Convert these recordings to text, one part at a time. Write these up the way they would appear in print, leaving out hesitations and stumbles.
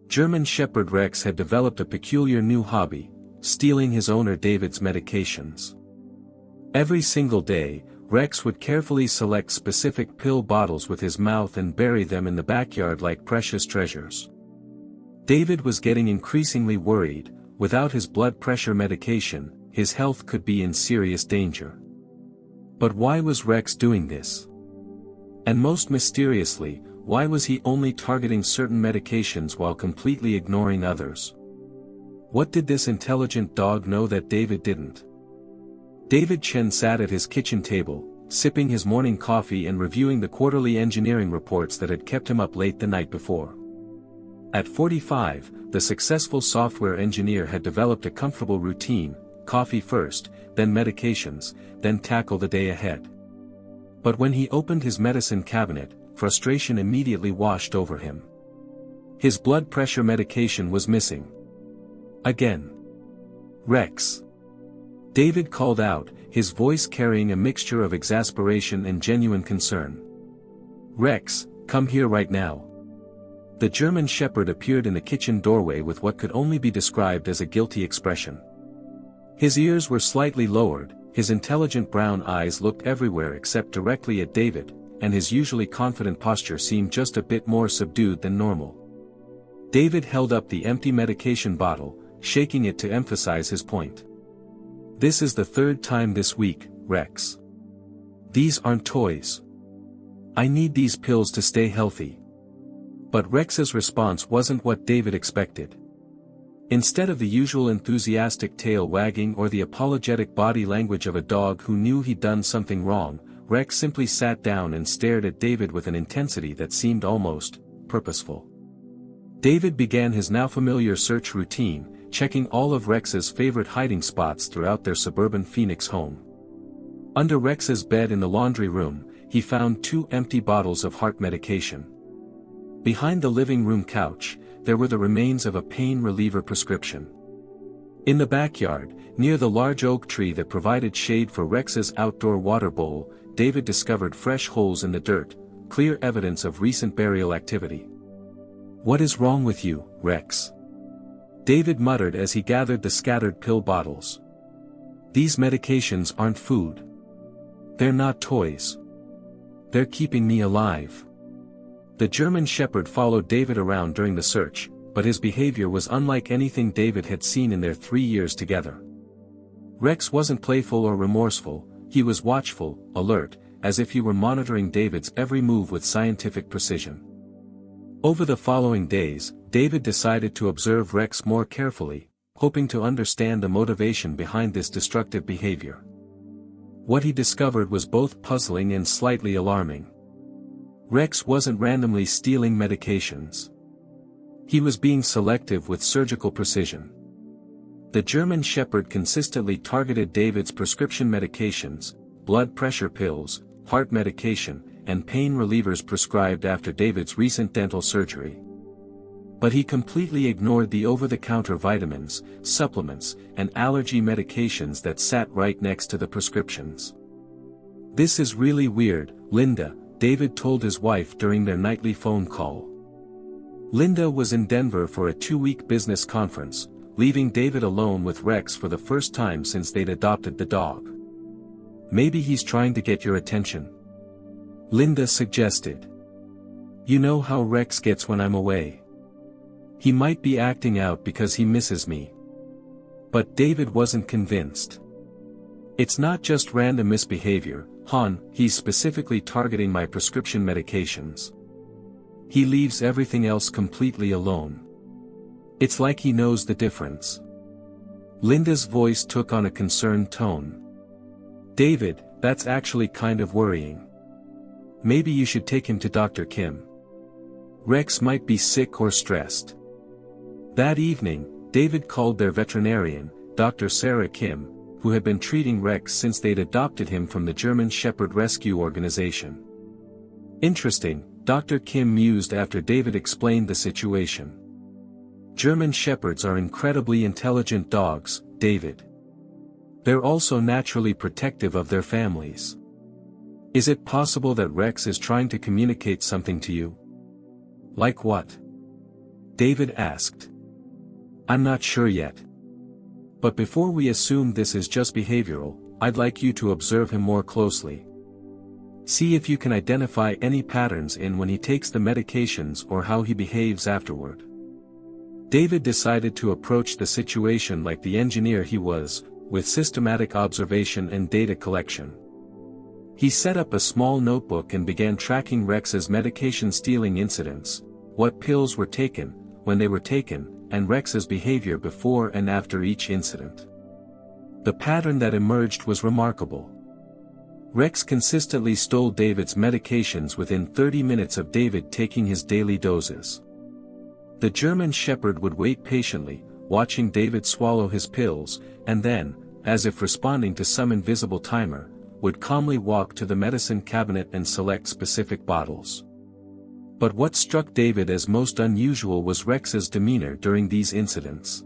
German Shepherd Rex had developed a peculiar new hobby, stealing his owner David's medications. Every single day, Rex would carefully select specific pill bottles with his mouth and bury them in the backyard like precious treasures. David was getting increasingly worried. Without his blood pressure medication, his health could be in serious danger. But why was Rex doing this? And most mysteriously, why was he only targeting certain medications while completely ignoring others? What did this intelligent dog know that David didn't? David Chen sat at his kitchen table, sipping his morning coffee and reviewing the quarterly engineering reports that had kept him up late the night before. At 45, the successful software engineer had developed a comfortable routine: coffee first, then medications, then tackle the day ahead. But when he opened his medicine cabinet, frustration immediately washed over him. His blood pressure medication was missing. Again. "Rex!" David called out, his voice carrying a mixture of exasperation and genuine concern. "Rex, come here right now." The German Shepherd appeared in the kitchen doorway with what could only be described as a guilty expression. His ears were slightly lowered, his intelligent brown eyes looked everywhere except directly at David, and his usually confident posture seemed just a bit more subdued than normal. David held up the empty medication bottle, shaking it to emphasize his point. "This is the third time this week, Rex. These aren't toys. I need these pills to stay healthy." But Rex's response wasn't what David expected. Instead of the usual enthusiastic tail wagging or the apologetic body language of a dog who knew he'd done something wrong, Rex simply sat down and stared at David with an intensity that seemed almost purposeful. David began his now familiar search routine, checking all of Rex's favorite hiding spots throughout their suburban Phoenix home. Under Rex's bed in the laundry room, he found 2 empty bottles of heart medication. Behind the living room couch, there were the remains of a pain reliever prescription. In the backyard, near the large oak tree that provided shade for Rex's outdoor water bowl, David discovered fresh holes in the dirt, clear evidence of recent burial activity. "What is wrong with you, Rex?" David muttered as he gathered the scattered pill bottles. "These medications aren't food. They're not toys. They're keeping me alive." The German Shepherd followed David around during the search, but his behavior was unlike anything David had seen in their 3 years together. Rex wasn't playful or remorseful, he was watchful, alert, as if he were monitoring David's every move with scientific precision. Over the following days, David decided to observe Rex more carefully, hoping to understand the motivation behind this destructive behavior. What he discovered was both puzzling and slightly alarming. Rex wasn't randomly stealing medications. He was being selective with surgical precision. The German Shepherd consistently targeted David's prescription medications, blood pressure pills, heart medication, and pain relievers prescribed after David's recent dental surgery. But he completely ignored the over-the-counter vitamins, supplements, and allergy medications that sat right next to the prescriptions. "This is really weird, Linda," David told his wife during their nightly phone call. Linda was in Denver for a 2-week business conference, leaving David alone with Rex for the first time since they'd adopted the dog. "Maybe he's trying to get your attention," Linda suggested. "You know how Rex gets when I'm away. He might be acting out because he misses me." But David wasn't convinced. "It's not just random misbehavior, hon, he's specifically targeting my prescription medications. He leaves everything else completely alone. It's like he knows the difference." Linda's voice took on a concerned tone. "David, that's actually kind of worrying. Maybe you should take him to Dr. Kim. Rex might be sick or stressed." That evening, David called their veterinarian, Dr. Sarah Kim, who had been treating Rex since they'd adopted him from the German Shepherd Rescue Organization. "Interesting," Dr. Kim mused after David explained the situation. "German Shepherds are incredibly intelligent dogs, David. They're also naturally protective of their families. Is it possible that Rex is trying to communicate something to you?" "Like what?" David asked. I'm not sure yet. But before we assume this is just behavioral, I'd like you to observe him more closely. See if you can identify any patterns in when he takes the medications or how he behaves afterward. David decided to approach the situation like the engineer he was, with systematic observation and data collection. He set up a small notebook and began tracking Rex's medication stealing incidents, what pills were taken, when they were taken, and Rex's behavior before and after each incident. The pattern that emerged was remarkable. Rex consistently stole David's medications within 30 minutes of David taking his daily doses. The German Shepherd would wait patiently, watching David swallow his pills, and then, as if responding to some invisible timer, would calmly walk to the medicine cabinet and select specific bottles. But what struck David as most unusual was Rex's demeanor during these incidents.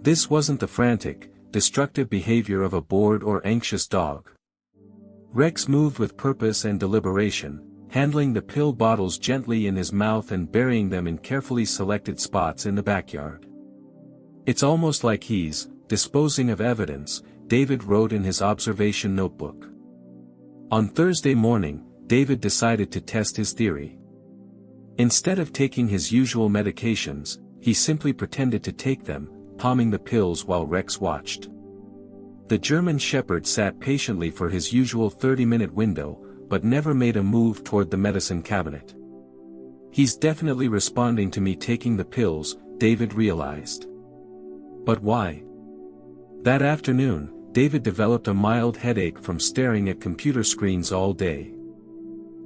This wasn't the frantic, destructive behavior of a bored or anxious dog. Rex moved with purpose and deliberation, handling the pill bottles gently in his mouth and burying them in carefully selected spots in the backyard. It's almost like he's disposing of evidence, David wrote in his observation notebook. On Thursday morning, David decided to test his theory. Instead of taking his usual medications, he simply pretended to take them, palming the pills while Rex watched. The German Shepherd sat patiently for his usual 30-minute window, but never made a move toward the medicine cabinet. He's definitely responding to me taking the pills, David realized. But why? That afternoon, David developed a mild headache from staring at computer screens all day.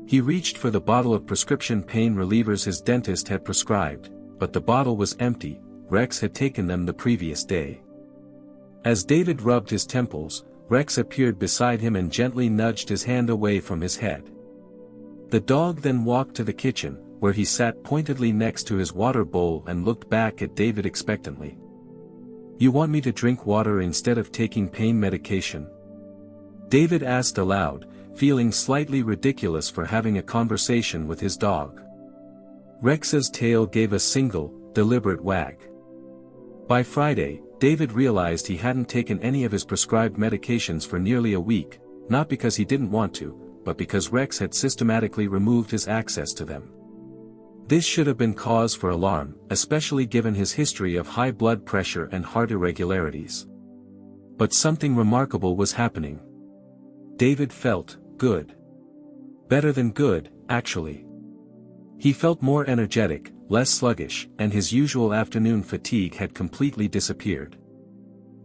He reached for the bottle of prescription pain relievers his dentist had prescribed, but the bottle was empty. Rex had taken them the previous day. As David rubbed his temples, Rex appeared beside him and gently nudged his hand away from his head. The dog then walked to the kitchen, where he sat pointedly next to his water bowl and looked back at David expectantly. You want me to drink water instead of taking pain medication? David asked aloud, feeling slightly ridiculous for having a conversation with his dog. Rex's tail gave a single, deliberate wag. By Friday, David realized he hadn't taken any of his prescribed medications for nearly a week, not because he didn't want to, but because Rex had systematically removed his access to them. This should have been cause for alarm, especially given his history of high blood pressure and heart irregularities. But something remarkable was happening. David felt good. Better than good, actually. He felt more energetic, less sluggish, and his usual afternoon fatigue had completely disappeared.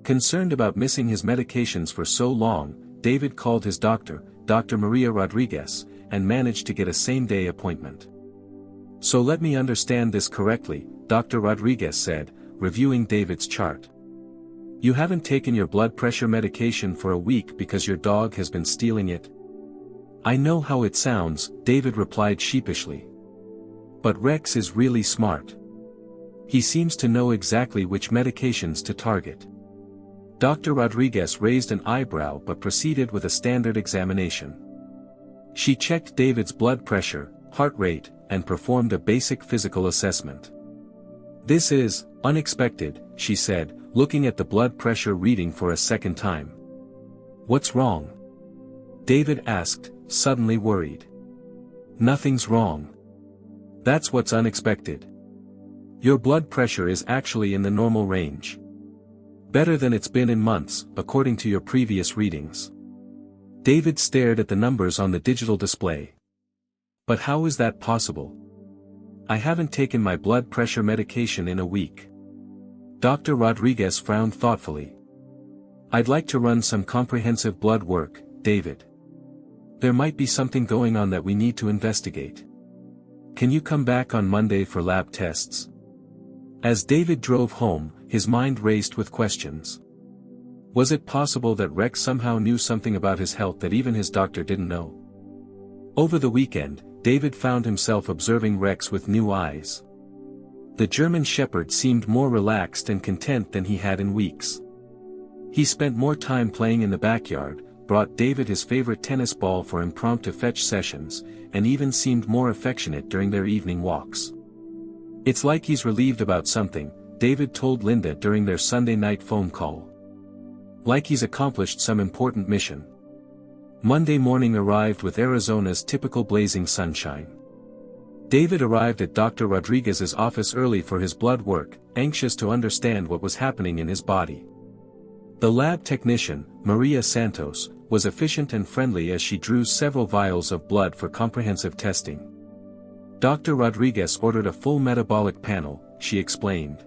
Concerned about missing his medications for so long, David called his doctor, Dr. Maria Rodriguez, and managed to get a same-day appointment. So let me understand this correctly, Dr. Rodriguez said, reviewing David's chart. You haven't taken your blood pressure medication for a week because your dog has been stealing it? I know how it sounds, David replied sheepishly. But Rex is really smart. He seems to know exactly which medications to target. Dr. Rodriguez raised an eyebrow but proceeded with a standard examination. She checked David's blood pressure, heart rate, and performed a basic physical assessment. This is unexpected, she said, looking at the blood pressure reading for a second time. What's wrong? David asked, suddenly worried. Nothing's wrong. That's what's unexpected. Your blood pressure is actually in the normal range. Better than it's been in months, according to your previous readings. David stared at the numbers on the digital display. But how is that possible? I haven't taken my blood pressure medication in a week. Dr. Rodriguez frowned thoughtfully. I'd like to run some comprehensive blood work, David. There might be something going on that we need to investigate. Can you come back on Monday for lab tests? As David drove home, his mind raced with questions. Was it possible that Rex somehow knew something about his health that even his doctor didn't know? Over the weekend, David found himself observing Rex with new eyes. The German Shepherd seemed more relaxed and content than he had in weeks. He spent more time playing in the backyard, brought David his favorite tennis ball for impromptu fetch sessions, and even seemed more affectionate during their evening walks. It's like he's relieved about something, David told Linda during their Sunday night phone call. Like he's accomplished some important mission. Monday morning arrived with Arizona's typical blazing sunshine. David arrived at Dr. Rodriguez's office early for his blood work, anxious to understand what was happening in his body. The lab technician, Maria Santos, was efficient and friendly as she drew several vials of blood for comprehensive testing. Dr. Rodriguez ordered a full metabolic panel, she explained.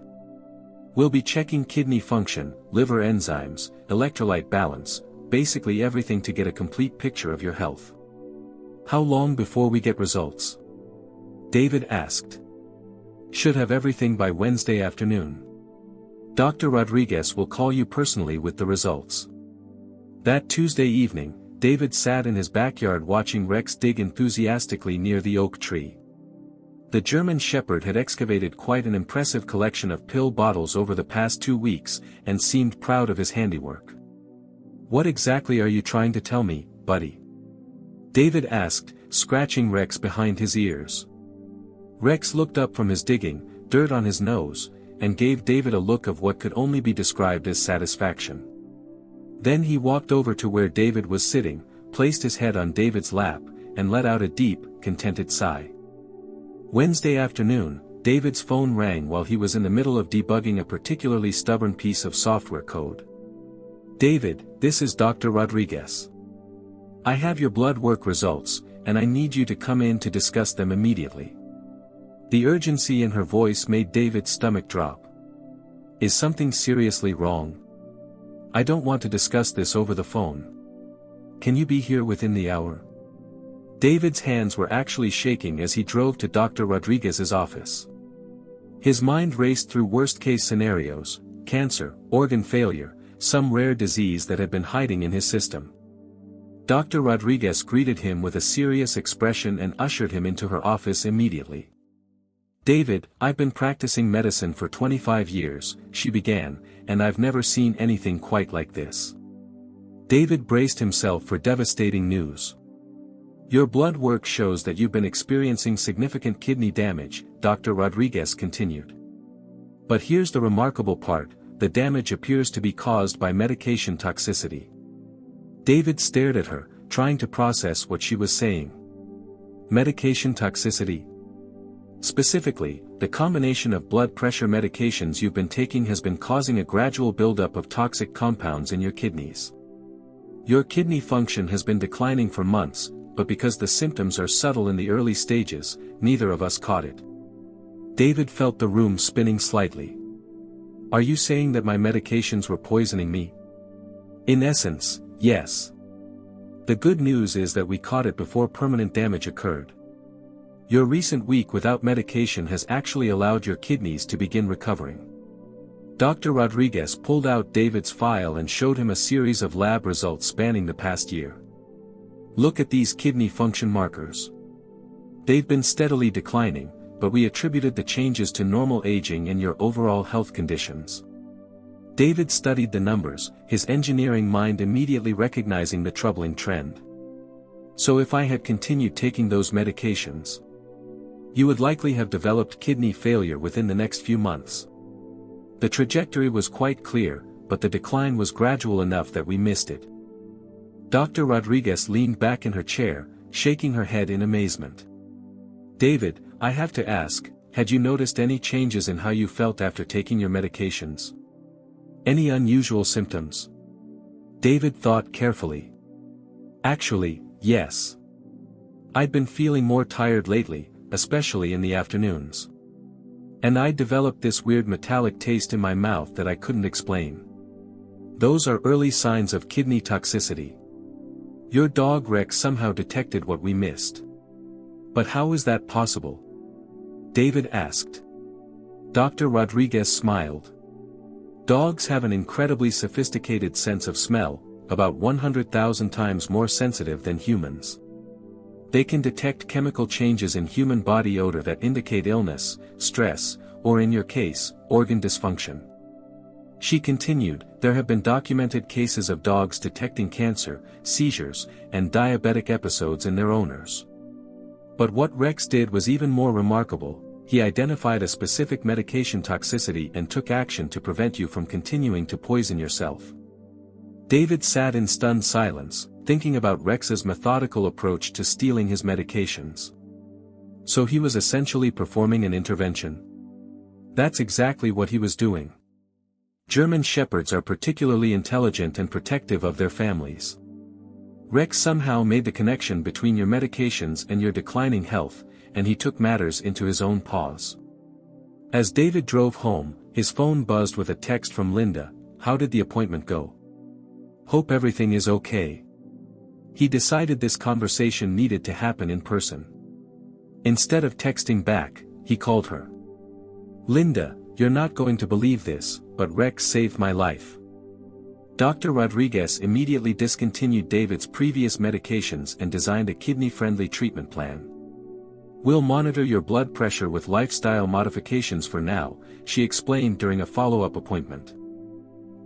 We'll be checking kidney function, liver enzymes, electrolyte balance, basically everything to get a complete picture of your health. How long before we get results? David asked. Should have everything by Wednesday afternoon. Dr. Rodriguez will call you personally with the results. That Tuesday evening, David sat in his backyard watching Rex dig enthusiastically near the oak tree. The German Shepherd had excavated quite an impressive collection of pill bottles over the past 2 weeks, and seemed proud of his handiwork. What exactly are you trying to tell me, buddy? David asked, scratching Rex behind his ears. Rex looked up from his digging, dirt on his nose, and gave David a look of what could only be described as satisfaction. Then he walked over to where David was sitting, placed his head on David's lap, and let out a deep, contented sigh. Wednesday afternoon, David's phone rang while he was in the middle of debugging a particularly stubborn piece of software code. David, this is Dr. Rodriguez. I have your blood work results, and I need you to come in to discuss them immediately. The urgency in her voice made David's stomach drop. Is something seriously wrong? I don't want to discuss this over the phone. Can you be here within the hour? David's hands were actually shaking as he drove to Dr. Rodriguez's office. His mind raced through worst-case scenarios: cancer, organ failure, some rare disease that had been hiding in his system. Dr. Rodriguez greeted him with a serious expression and ushered him into her office immediately. David, I've been practicing medicine for 25 years, she began, and I've never seen anything quite like this. David braced himself for devastating news. Your blood work shows that you've been experiencing significant kidney damage, Dr. Rodriguez continued. But here's the remarkable part: the damage appears to be caused by medication toxicity. David stared at her, trying to process what she was saying. Medication toxicity? Specifically, the combination of blood pressure medications you've been taking has been causing a gradual buildup of toxic compounds in your kidneys. Your kidney function has been declining for months, but because the symptoms are subtle in the early stages, neither of us caught it. David felt the room spinning slightly. Are you saying that my medications were poisoning me? In essence, yes. The good news is that we caught it before permanent damage occurred. Your recent week without medication has actually allowed your kidneys to begin recovering. Dr. Rodriguez pulled out David's file and showed him a series of lab results spanning the past year. Look at these kidney function markers. They've been steadily declining, but we attributed the changes to normal aging and your overall health conditions. David studied the numbers, his engineering mind immediately recognizing the troubling trend. So if I had continued taking those medications, you would likely have developed kidney failure within the next few months. The trajectory was quite clear, but the decline was gradual enough that we missed it. Dr. Rodriguez leaned back in her chair, shaking her head in amazement. David, I have to ask, had you noticed any changes in how you felt after taking your medications? Any unusual symptoms? David thought carefully. Actually, yes. I'd been feeling more tired lately, especially in the afternoons. And I developed this weird metallic taste in my mouth that I couldn't explain. Those are early signs of kidney toxicity. Your dog Rex somehow detected what we missed. But how is that possible? David asked. Dr. Rodriguez smiled. Dogs have an incredibly sophisticated sense of smell, about 100,000 times more sensitive than humans. They can detect chemical changes in human body odor that indicate illness, stress, or in your case, organ dysfunction. She continued, there have been documented cases of dogs detecting cancer, seizures, and diabetic episodes in their owners. But what Rex did was even more remarkable. he identified a specific medication toxicity and took action to prevent you from continuing to poison yourself. David sat in stunned silence, thinking about Rex's methodical approach to stealing his medications. So he was essentially performing an intervention. That's exactly what he was doing. German Shepherds are particularly intelligent and protective of their families. Rex somehow made the connection between your medications and your declining health, and he took matters into his own paws. As David drove home, his phone buzzed with a text from Linda. "How did the appointment go? Hope everything is okay." He decided this conversation needed to happen in person. Instead of texting back, he called her. "Linda, you're not going to believe this, but Rex saved my life." Dr. Rodriguez immediately discontinued David's previous medications and designed a kidney-friendly treatment plan. "We'll monitor your blood pressure with lifestyle modifications for now," she explained during a follow-up appointment.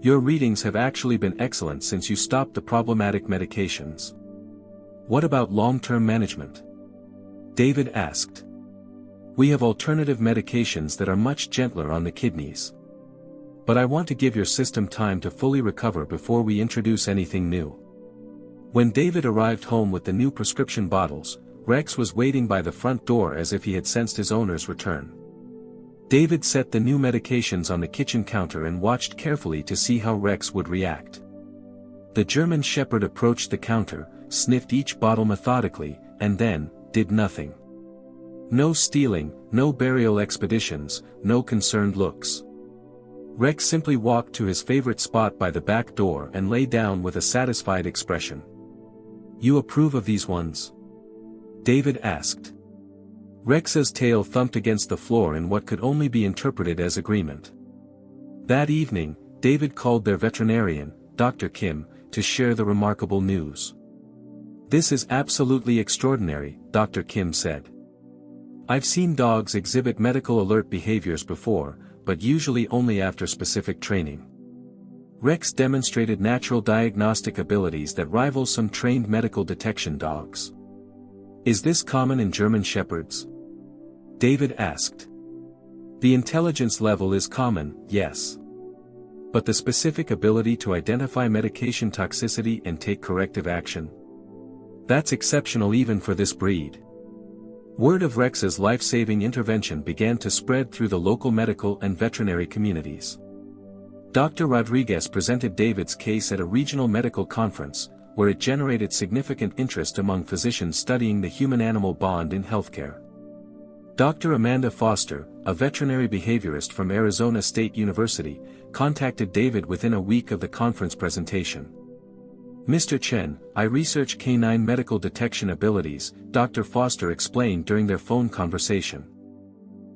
"Your readings have actually been excellent since you stopped the problematic medications." "What about long-term management?" David asked. "We have alternative medications that are much gentler on the kidneys. But I want to give your system time to fully recover before we introduce anything new." When David arrived home with the new prescription bottles, Rex was waiting by the front door as if he had sensed his owner's return. David set the new medications on the kitchen counter and watched carefully to see how Rex would react. The German Shepherd approached the counter, sniffed each bottle methodically, and then did nothing. No stealing, no burial expeditions, no concerned looks. Rex simply walked to his favorite spot by the back door and lay down with a satisfied expression. "You approve of these ones?" David asked. Rex's tail thumped against the floor in what could only be interpreted as agreement. That evening, David called their veterinarian, Dr. Kim, to share the remarkable news. "This is absolutely extraordinary," Dr. Kim said. "I've seen dogs exhibit medical alert behaviors before, but usually only after specific training. Rex demonstrated natural diagnostic abilities that rival some trained medical detection dogs." "Is this common in German Shepherds?" David asked. "The intelligence level is common, yes. But the specific ability to identify medication toxicity and take corrective action? That's exceptional even for this breed." Word of Rex's life-saving intervention began to spread through the local medical and veterinary communities. Dr. Rodriguez presented David's case at a regional medical conference, where it generated significant interest among physicians studying the human-animal bond in healthcare. Dr. Amanda Foster, a veterinary behaviorist from Arizona State University, contacted David within a week of the conference presentation. "Mr. Chen, I research canine medical detection abilities," Dr. Foster explained during their phone conversation.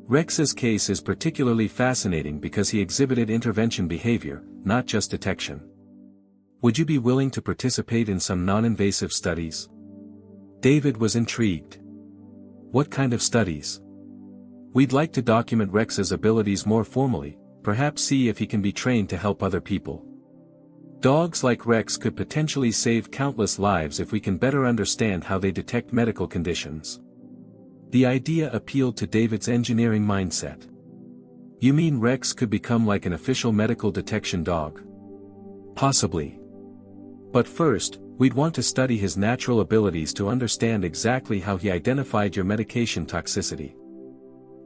"Rex's case is particularly fascinating because he exhibited intervention behavior, not just detection. Would you be willing to participate in some non-invasive studies?" David was intrigued. "What kind of studies?" "We'd like to document Rex's abilities more formally, perhaps see if he can be trained to help other people. Dogs like Rex could potentially save countless lives if we can better understand how they detect medical conditions." The idea appealed to David's engineering mindset. "You mean Rex could become like an official medical detection dog?" "Possibly. But first, we'd want to study his natural abilities to understand exactly how he identified your medication toxicity."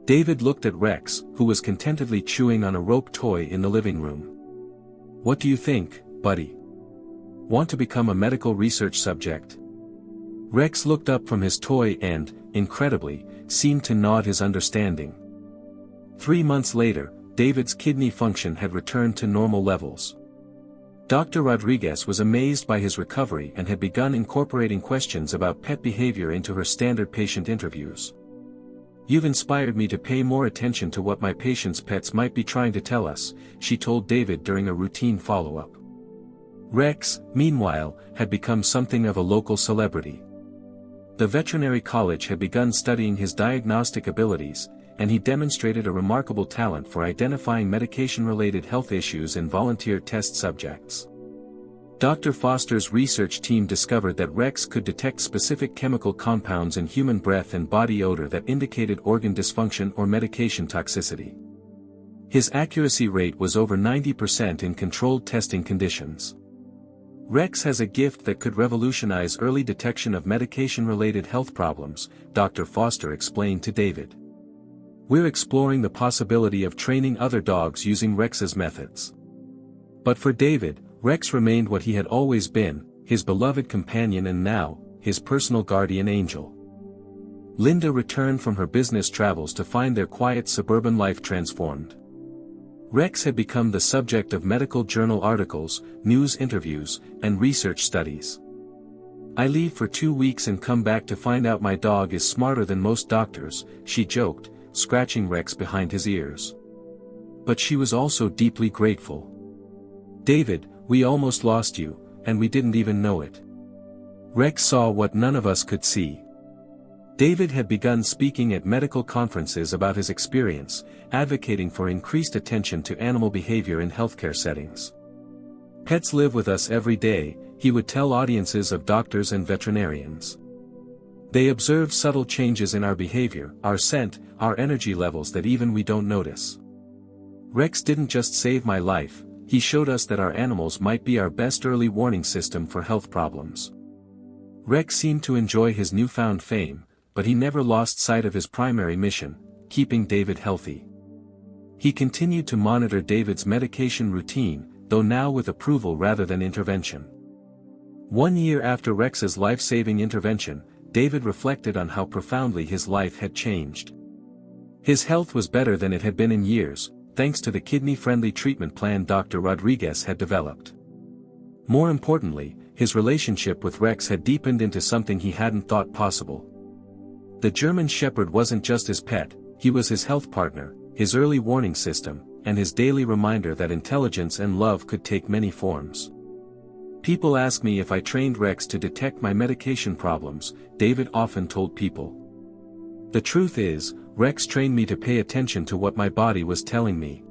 David looked at Rex, who was contentedly chewing on a rope toy in the living room. "What do you think, buddy? Want to become a medical research subject?" Rex looked up from his toy and, incredibly, seemed to nod his understanding. 3 months later, David's kidney function had returned to normal levels. Dr. Rodriguez was amazed by his recovery and had begun incorporating questions about pet behavior into her standard patient interviews. "You've inspired me to pay more attention to what my patients' pets might be trying to tell us," she told David during a routine follow-up. Rex, meanwhile, had become something of a local celebrity. The veterinary college had begun studying his diagnostic abilities, and he demonstrated a remarkable talent for identifying medication-related health issues in volunteer test subjects. Dr. Foster's research team discovered that Rex could detect specific chemical compounds in human breath and body odor that indicated organ dysfunction or medication toxicity. His accuracy rate was over 90% in controlled testing conditions. Rex has a gift that could revolutionize early detection of medication-related health problems, Dr. Foster explained to David. We're exploring the possibility of training other dogs using Rex's methods. But for David, Rex remained what he had always been, his beloved companion and now, his personal guardian angel. Linda returned from her business travels to find their quiet suburban life transformed. Rex had become the subject of medical journal articles, news interviews, and research studies. I leave for 2 weeks and come back to find out my dog is smarter than most doctors, she joked, scratching Rex behind his ears. But she was also deeply grateful. David, we almost lost you, and we didn't even know it. Rex saw what none of us could see. David had begun speaking at medical conferences about his experience, advocating for increased attention to animal behavior in healthcare settings. Pets live with us every day, he would tell audiences of doctors and veterinarians. They observe subtle changes in our behavior, our scent, our energy levels that even we don't notice. Rex didn't just save my life, he showed us that our animals might be our best early warning system for health problems. Rex seemed to enjoy his newfound fame, but he never lost sight of his primary mission, keeping David healthy. He continued to monitor David's medication routine, though now with approval rather than intervention. 1 year after Rex's life-saving intervention, David reflected on how profoundly his life had changed. His health was better than it had been in years, thanks to the kidney-friendly treatment plan Dr. Rodriguez had developed. More importantly, his relationship with Rex had deepened into something he hadn't thought possible. The German Shepherd wasn't just his pet, he was his health partner, his early warning system, and his daily reminder that intelligence and love could take many forms. People ask me if I trained Rex to detect my medication problems, David often told people. The truth is, Rex trained me to pay attention to what my body was telling me.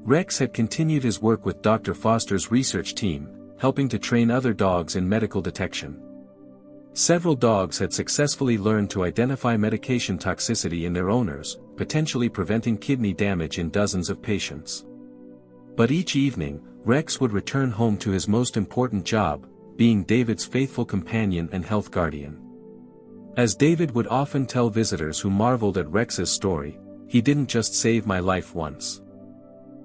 Rex had continued his work with Dr. Foster's research team, helping to train other dogs in medical detection. Several dogs had successfully learned to identify medication toxicity in their owners, potentially preventing kidney damage in dozens of patients. But each evening, Rex would return home to his most important job, being David's faithful companion and health guardian. As David would often tell visitors who marveled at Rex's story, he didn't just save my life once.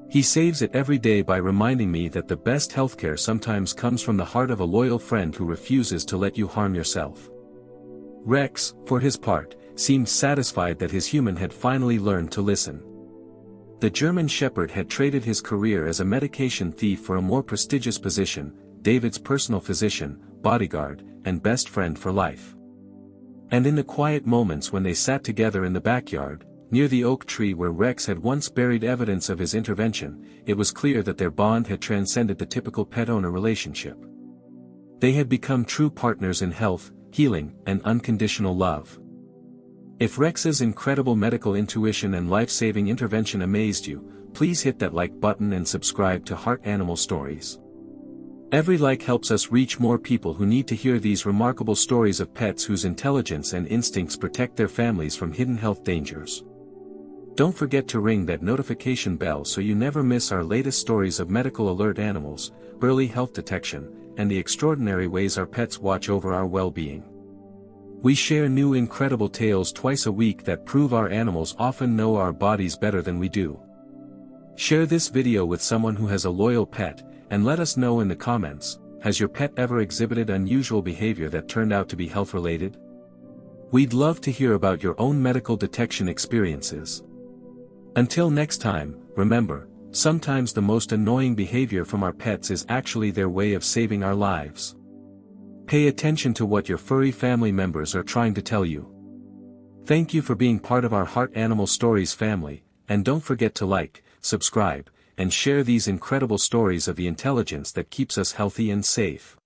He saves it every day by reminding me that the best healthcare sometimes comes from the heart of a loyal friend who refuses to let you harm yourself. Rex, for his part, seemed satisfied that his human had finally learned to listen. The German Shepherd had traded his career as a medication thief for a more prestigious position, David's personal physician, bodyguard, and best friend for life. And in the quiet moments when they sat together in the backyard, near the oak tree where Rex had once buried evidence of his intervention, it was clear that their bond had transcended the typical pet-owner relationship. They had become true partners in health, healing, and unconditional love. If Rex's incredible medical intuition and life-saving intervention amazed you, please hit that like button and subscribe to Heart Animal Stories. Every like helps us reach more people who need to hear these remarkable stories of pets whose intelligence and instincts protect their families from hidden health dangers. Don't forget to ring that notification bell so you never miss our latest stories of medical alert animals, early health detection, and the extraordinary ways our pets watch over our well-being. We share new incredible tales twice a week that prove our animals often know our bodies better than we do. Share this video with someone who has a loyal pet, and let us know in the comments, has your pet ever exhibited unusual behavior that turned out to be health-related? We'd love to hear about your own medical detection experiences. Until next time, remember, sometimes the most annoying behavior from our pets is actually their way of saving our lives. Pay attention to what your furry family members are trying to tell you. Thank you for being part of our Heart Animal Stories family, and don't forget to like, subscribe, and share these incredible stories of the intelligence that keeps us healthy and safe.